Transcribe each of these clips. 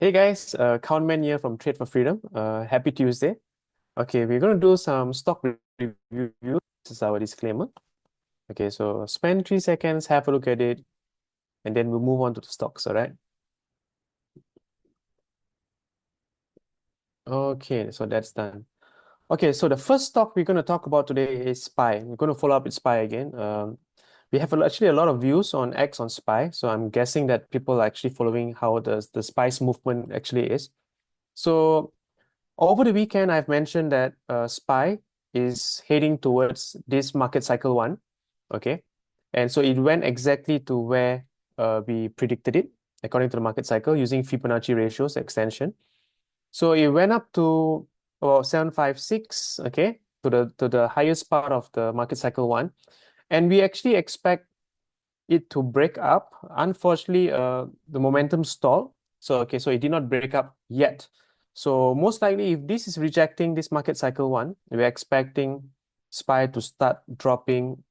Hey guys, Countman here from Trade for Freedom. Happy Tuesday. Okay, we're going to do some stock review. This is our disclaimer. Okay, so spend 3 seconds, have a look at it, and then we'll move on to the stocks, all right? Okay, so that's done. Okay, so the first stock we're going to talk about today is SPY. We're going to follow up with SPY again. We have actually a lot of views on X on SPY, so I'm guessing that people are actually following how the SPY's movement actually is. So over the weekend, I've mentioned that SPY is heading towards this market cycle one, okay? And so it went exactly to where we predicted it, according to the market cycle, using Fibonacci ratios extension. So it went up to about 756, okay, to the highest part of the market cycle one. And we actually expect it to break up. Unfortunately, the momentum stalled. So, okay, so it did not break up yet. So most likely, if this is rejecting this market cycle one, we're expecting SPY to start dropping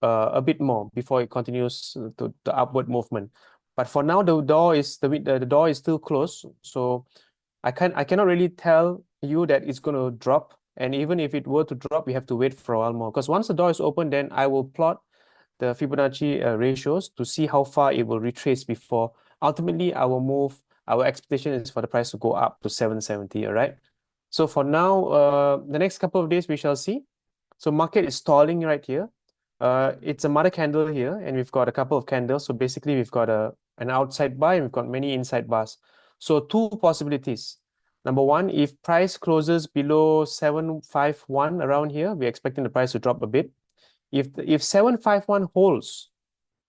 a bit more before it continues to the upward movement. But for now, the door is still closed. So I cannot really tell you that it's going to drop. And even if it were to drop, we have to wait for a while more. Because once the door is open, then I will plot the Fibonacci ratios to see how far it will retrace before ultimately our expectation is for the price to go up to 770, all right? So for now, the next couple of days we shall see. So market is stalling right here. It's a mother candle here, and we've got a couple of candles. So basically, we've got an outside bar and we've got many inside bars. So two possibilities. Number one, if price closes below 751 around here, we're expecting the price to drop a bit. If 751 holds,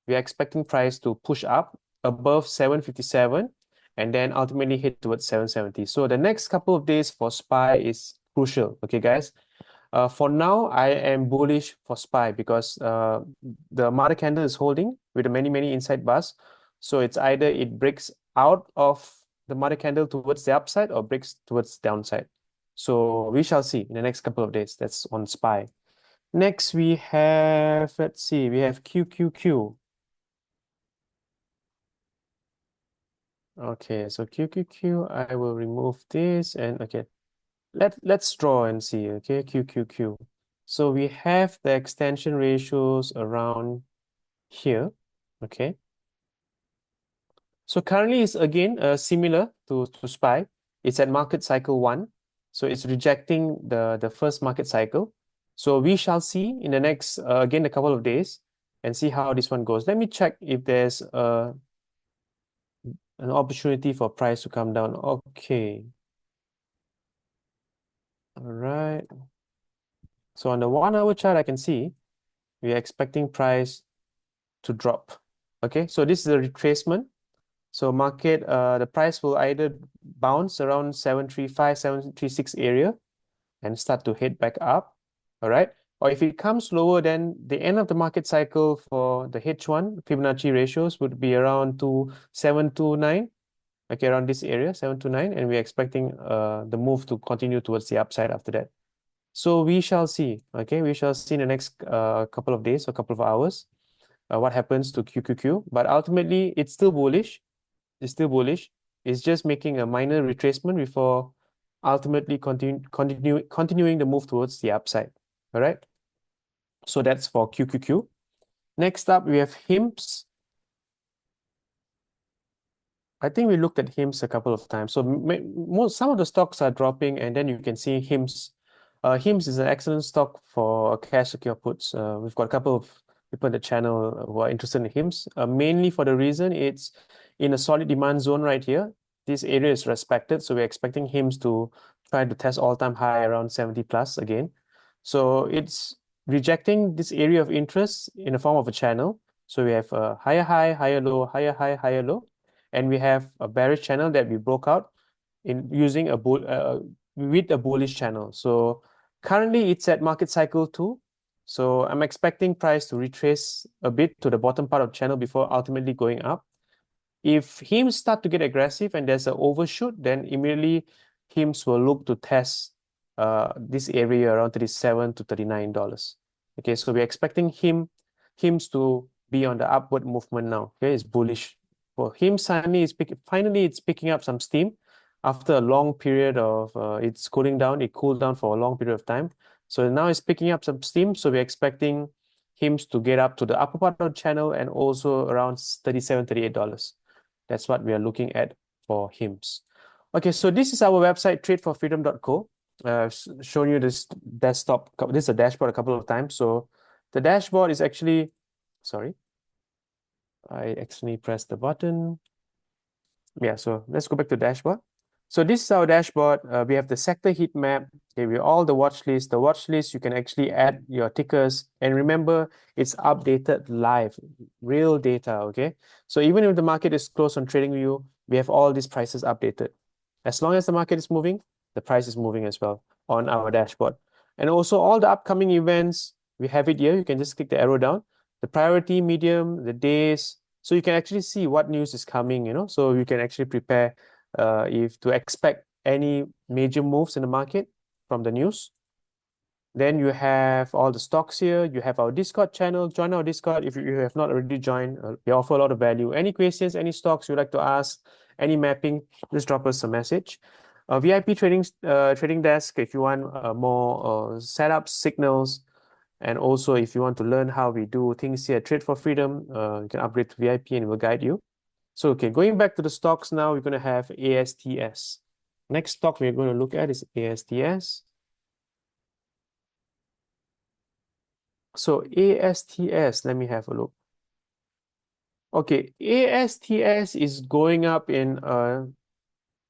we are expecting price to push up above 757 and then ultimately hit towards 770. So the next couple of days for SPY is crucial. Okay, guys. For now, I am bullish for SPY because the mother candle is holding with many inside bars. So it's either it breaks out of the mother candle towards the upside or breaks towards the downside. So we shall see in the next couple of days. That's on SPY. Next, we have, let's see, we have QQQ. Okay, so QQQ, I will remove this and okay, let's draw and see, okay, QQQ. So we have the extension ratios around here, okay. So currently it's again similar to SPY. It's at market cycle one. So it's rejecting the first market cycle. So we shall see in the next, again, a couple of days and see how this one goes. Let me check if there's an opportunity for price to come down. Okay. All right. So on the 1 hour chart, I can see we are expecting price to drop. Okay. So this is a retracement. So market, the price will either bounce around 735, 736 area and start to head back up. All right. Or if it comes lower, then the end of the market cycle for the H1 Fibonacci ratios would be around 729. Okay, around this area, 729, and we're expecting the move to continue towards the upside after that. So we shall see. Okay, we shall see in the next couple of days or couple of hours what happens to QQQ. But ultimately, it's still bullish. It's still bullish. It's just making a minor retracement before ultimately continuing the move towards the upside. All right. So that's for QQQ. Next up, we have HIMS. I think we looked at HIMS a couple of times. So some of the stocks are dropping, and then you can see HIMS. HIMS is an excellent stock for cash secure puts. We've got a couple of people in the channel who are interested in HIMS, mainly for the reason it's in a solid demand zone right here. This area is respected, so we're expecting HIMS to try to test all-time high around 70 plus again. So it's rejecting this area of interest in the form of a channel. So we have a higher high, higher low, higher high, higher low. And we have a bearish channel that we broke out in using with a bullish channel. So currently it's at market cycle 2. So I'm expecting price to retrace a bit to the bottom part of channel before ultimately going up. If HIMS start to get aggressive and there's an overshoot, then immediately HIMS will look to test this area around $37 to $39. Okay, so we're expecting HIMS to be on the upward movement now. Okay, it's bullish. For HIMS, finally it's picking up some steam after a long period of it's cooling down. It cooled down for a long period of time. So now it's picking up some steam. So we're expecting HIMS to get up to the upper part of the channel and also around $37, $38. That's what we are looking at for HIMS. Okay, so this is our website, tradeforfreedom.co. Shown you this desktop. This is a dashboard a couple of times. So the dashboard is actually, sorry, I accidentally pressed the button. Yeah, so let's go back to dashboard. So this is our dashboard. We have the sector heat map. Okay, we all the watch list. The watch list, you can actually add your tickers. And remember, it's updated live, real data, okay? So even if the market is closed on TradingView, we have all these prices updated. As long as the market is moving, the price is moving as well on our dashboard. And also all the upcoming events, we have it here. You can just click the arrow down. The priority, medium, the days. So you can actually see what news is coming, so you can actually prepare if to expect any major moves in the market from the news. Then you have all the stocks here. You have our Discord channel. Join our Discord if you have not already joined. We offer a lot of value. Any questions, any stocks you'd like to ask, any mapping, just drop us a message. VIP trading desk if you want more setups, signals, and also if you want to learn how we do things here at Trade for Freedom, you can upgrade to VIP and we'll guide you. So, okay, going back to the stocks now, we're going to have ASTS. Next stock we're going to look at is ASTS. So ASTS, let me have a look. Okay, ASTS is going up in a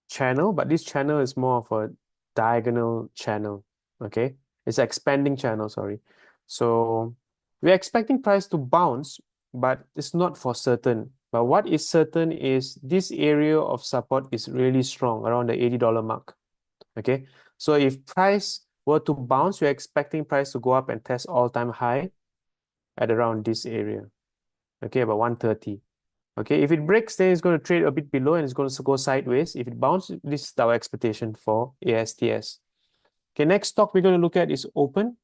channel, but this channel is more of a diagonal channel. Okay, it's an expanding channel, sorry. So we're expecting price to bounce, but it's not for certain. But what is certain is this area of support is really strong around the $80 mark. Okay, so if price were to bounce, we're expecting price to go up and test all-time high at around this area. Okay, about 130. Okay, if it breaks, then it's going to trade a bit below and it's going to go sideways. If it bounces, this is our expectation for ASTS. Okay, next stock we're going to look at is Open.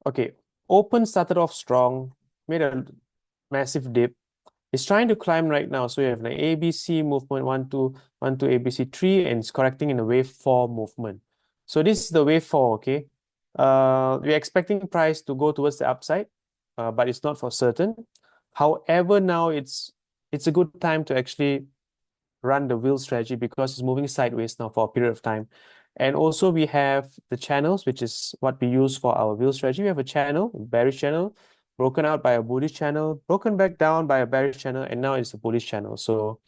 Okay, Open started off strong, made a massive dip. It's trying to climb right now. So you have an ABC movement, 1, 2, 1, 2, ABC 3, and it's correcting in a wave 4 movement. So this is the wave 4, okay? We're expecting price to go towards the upside, but it's not for certain. However, now it's a good time to actually run the wheel strategy because it's moving sideways now for a period of time. And also we have the channels, which is what we use for our wheel strategy. We have a channel, a bearish channel, broken out by a bullish channel, broken back down by a bearish channel, and now it's a bullish channel. So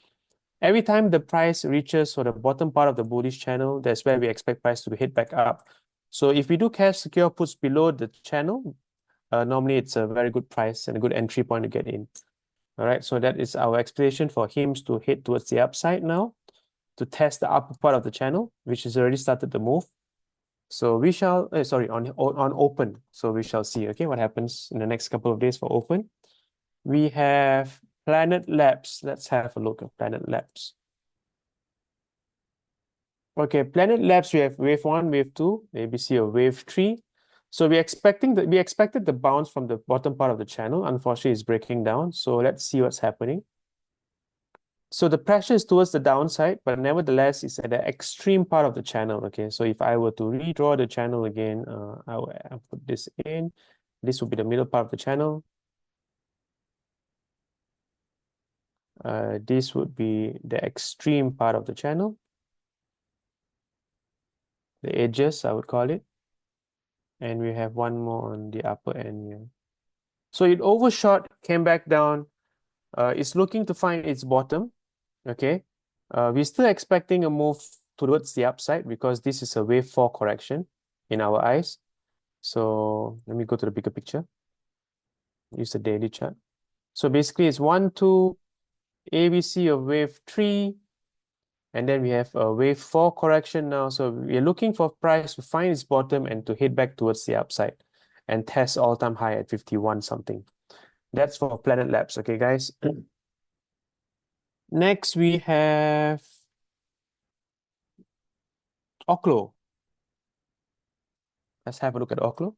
every time the price reaches for the bottom part of the bullish channel, that's where we expect price to hit back up. So if we do cash secure puts below the channel, normally it's a very good price and a good entry point to get in. All right, so that is our expectation for HIMS to hit towards the upside now to test the upper part of the channel, which has already started the move. So we shall, on Open. So we shall see, okay, what happens in the next couple of days for Open. We have Planet Labs. Let's have a look at Planet Labs. Okay, Planet Labs, we have wave 1, wave 2, ABC or wave 3. So we expected the bounce from the bottom part of the channel. Unfortunately, it's breaking down. So let's see what's happening. So the pressure is towards the downside, but nevertheless, it's at the extreme part of the channel. Okay, so if I were to redraw the channel again, I'll put this in. This would be the middle part of the channel. This would be the extreme part of the channel. The edges, I would call it. And we have one more on the upper end here. So it overshot, came back down. It's looking to find its bottom. Okay. We're still expecting a move towards the upside because this is a wave 4 correction in our eyes. So let me go to the bigger picture. Use the daily chart. So basically it's 1, 2, ABC of wave 3, and then we have a wave 4 correction now. So we're looking for price to find its bottom and to hit back towards the upside and test all-time high at 51 something. That's for Planet Labs, okay, guys? Next, we have Oklo. Let's have a look at Oklo.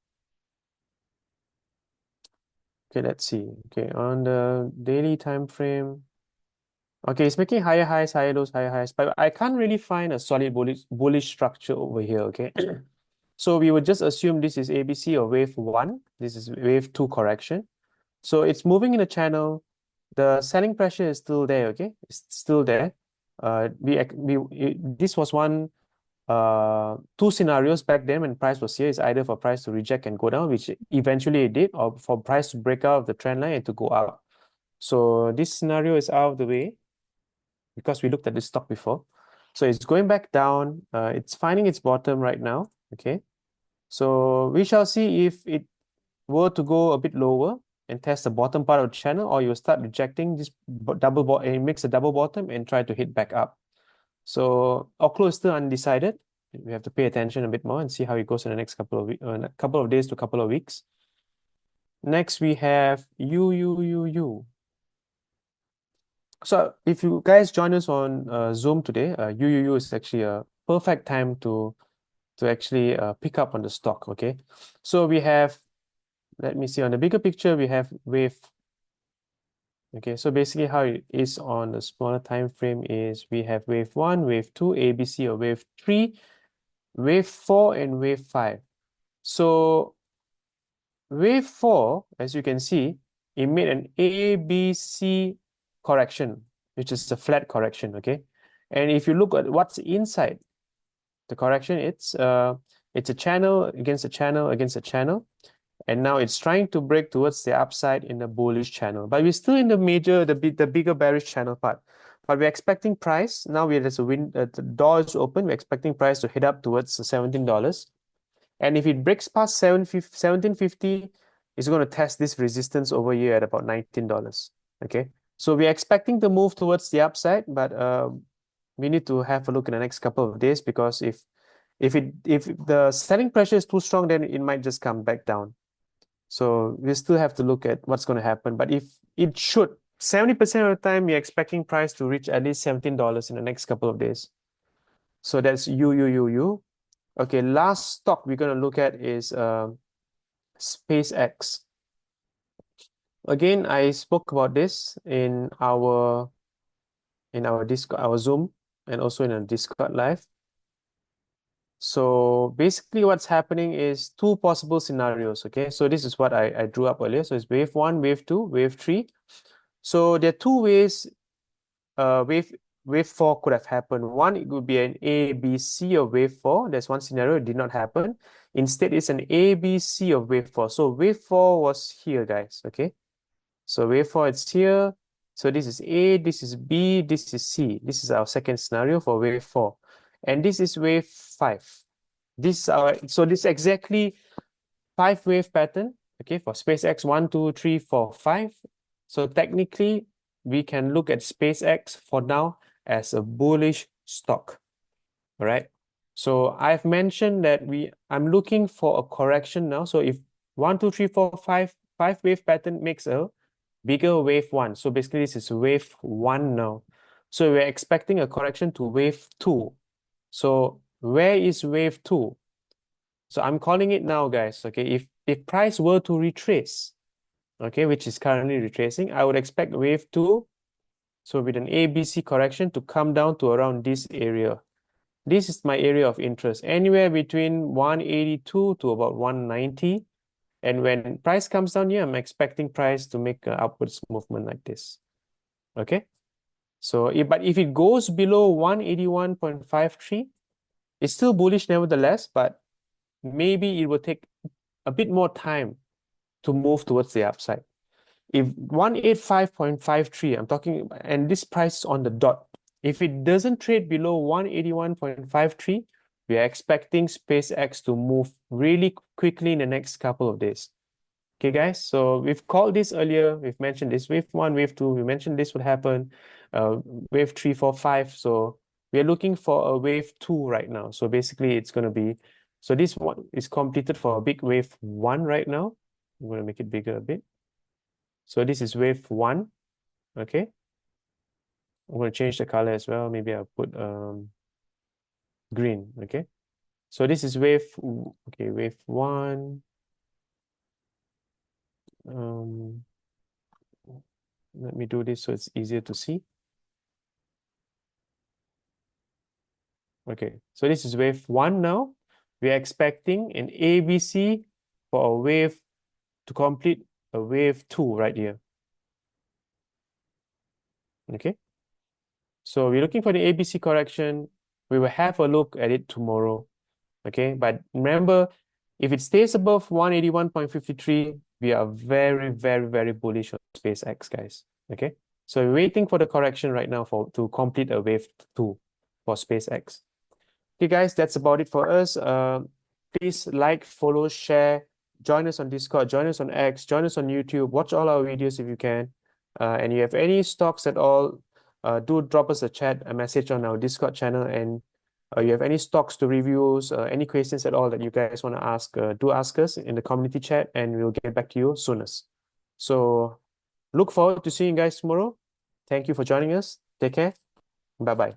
Okay, let's see. Okay, on the daily time frame. Okay, it's making higher highs, higher lows, higher highs, but I can't really find a solid bullish structure over here. Okay, so we would just assume this is ABC or wave one. This is wave two correction. So it's moving in a channel. The selling pressure is still there. Okay, it's still there. This was one two scenarios back then when price was here. Is either for price to reject and go down, which eventually it did, or for price to break out of the trend line and to go up. So this scenario is out of the way because we looked at this stock before. So it's going back down. It's finding its bottom right now. Okay. So we shall see if it were to go a bit lower and test the bottom part of the channel, or you'll start rejecting this double bottom and makes a double bottom and try to hit back up. So Oklo is still undecided. We have to pay attention a bit more and see how it goes in the next couple of days to couple of weeks. Next, we have UUUU. So if you guys join us on Zoom today, UUU is actually a perfect time to actually pick up on the stock. Okay, so we have, let me see, on the bigger picture, we have wave. Okay, so basically how it is on the smaller time frame is we have wave one, wave two, ABC, or wave three, wave four, and wave five. So wave four, as you can see, it made an ABC correction, which is a flat correction. Okay, and if you look at what's inside the correction, it's a channel against a channel against a channel. And now it's trying to break towards the upside in the bullish channel. But we're still in the bigger bearish channel part. But we're expecting price. Now there's a the door is open. We're expecting price to hit up towards $17. And if it breaks past 1750, it's going to test this resistance over here at about $19. Okay. So we're expecting to move towards the upside, but we need to have a look in the next couple of days, because if the selling pressure is too strong, then it might just come back down. So we still have to look at what's going to happen. But if it should, 70% of the time, we're expecting price to reach at least $17 in the next couple of days. So that's UUUU. Okay, last stock we're going to look at is SpaceX. Again, I spoke about this in our Discord, our Zoom, and also in a Discord live. So basically what's happening is two possible scenarios. Okay, so this is what I drew up earlier. So it's wave one, wave two, wave three. So there are two ways wave four could have happened. One, it could be an A, B, C of wave four. There's one scenario, it did not happen. Instead, it's an A, B, C of wave four. So wave four was here, guys. Okay. So wave four, it's here. So this is A, this is B, this is C. This is our second scenario for wave four. And this is wave five. So this is exactly 5-wave pattern, okay, for SpaceX 1, 2, 3, 4, 5. So technically, we can look at SpaceX for now as a bullish stock. All right. So I've mentioned that I'm looking for a correction now. So if 1, 2, 3, 4, 5, 5-wave pattern makes a bigger wave one. So basically, this is wave one now. So we're expecting a correction to wave two. So where is wave two? So I'm calling it now, guys. Okay, if price were to retrace, okay, which is currently retracing, I would expect wave two, so with an ABC correction, to come down to around this area. This is my area of interest, anywhere between 182 to about 190. And when price comes down here, I'm expecting price to make an upwards movement like this. Okay. So but if it goes below 181.53, it's still bullish nevertheless, but maybe it will take a bit more time to move towards the upside. If 185.53, I'm talking, and this price is on the dot. If it doesn't trade below 181.53, we are expecting SpaceX to move really quickly in the next couple of days. Okay, guys, so we've called this earlier. We've mentioned this wave one, wave two. We mentioned this would happen. Wave 3, 4, 5. So we're looking for a wave two right now. So basically, it's going to be, so this one is completed for a big wave one right now. I'm going to make it bigger a bit. So this is wave one. Okay. I'm going to change the color as well. Maybe I'll put green. Okay. So this is wave, okay, wave one. Um, let me do this so it's easier to see. Okay, so this is wave 1 now. We are expecting an ABC for a wave to complete a wave 2 right here. Okay, so we're looking for the ABC correction. We will have a look at it tomorrow. Okay, but remember, if it stays above 181.53, we are very, very, very bullish on SpaceX, guys. Okay, so we're waiting for the correction right now to complete a wave 2 for SpaceX. Okay, guys, that's about it for us. Please like, follow, share, join us on Discord, join us on X, join us on YouTube, watch all our videos if you can. And you have any stocks at all, do drop us a message on our Discord channel. And you have any stocks to reviews, any questions at all that you guys want to ask, do ask us in the community chat, and we'll get back to you soonest. So look forward to seeing you guys tomorrow. Thank you for joining us. Take care. Bye bye.